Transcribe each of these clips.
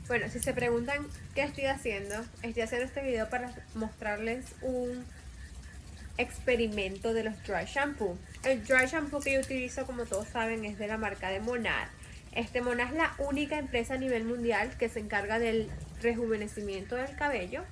Bueno, si se preguntan qué estoy haciendo este video para mostrarles un experimento de los dry shampoo. El dry shampoo que yo utilizo, como todos saben, es de la marca de Monat. Monat es la única empresa a nivel mundial que se encarga del rejuvenecimiento del cabello.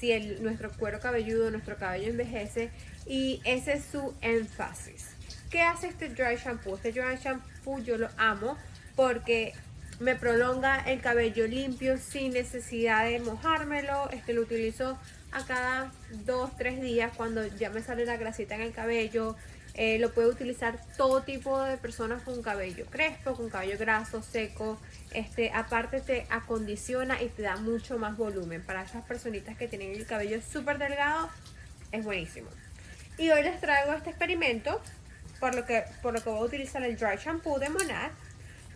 Si nuestro cuero cabelludo, nuestro cabello envejece, y ese es su énfasis. ¿Qué hace este dry shampoo? Este dry shampoo yo lo amo porque me prolonga el cabello limpio sin necesidad de mojármelo. Lo utilizo a cada 2-3 días cuando ya me sale la grasita en el cabello. Lo puede utilizar todo tipo de personas con cabello crespo, con cabello graso, seco. Aparte te acondiciona y te da mucho más volumen. Para esas personitas que tienen el cabello súper delgado, es buenísimo. Y hoy les traigo este experimento, por lo que voy a utilizar el dry shampoo de Monat.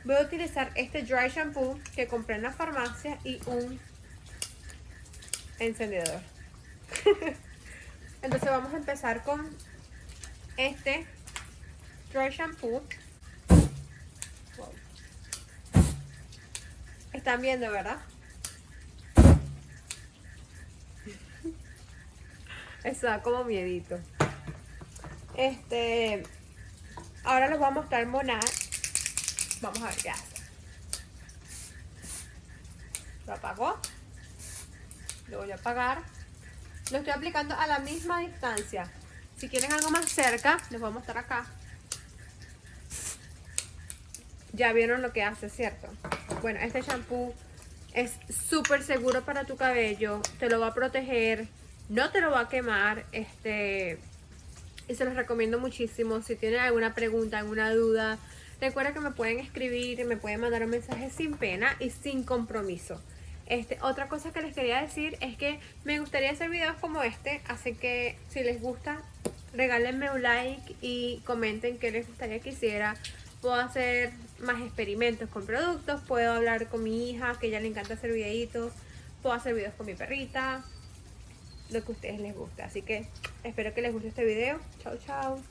Voy a utilizar este dry shampoo que compré en la farmacia y un encendedor. Entonces vamos a empezar con este dry shampoo. Wow. Están viendo, ¿verdad? Eso da como miedito. Ahora les voy a mostrar Monat. Vamos a ver qué hace. Lo apagó. Lo voy a apagar. Lo estoy aplicando a la misma distancia. Si quieren algo más cerca, les voy a mostrar acá. Ya vieron lo que hace, ¿cierto? Bueno, este shampoo es súper seguro para tu cabello. Te lo va a proteger. No te lo va a quemar. Y se los recomiendo muchísimo. Si tienen alguna pregunta, alguna duda, recuerda que me pueden escribir, me pueden mandar un mensaje sin pena y sin compromiso. Otra cosa que les quería decir es que me gustaría hacer videos como así que si les gusta, regálenme un like y comenten qué les gustaría que hiciera. Puedo hacer más experimentos con productos, puedo hablar con mi hija, que a ella le encanta hacer videitos, puedo hacer videos con mi perrita, lo que a ustedes les guste. Así que espero que les guste este video. Chao, chao.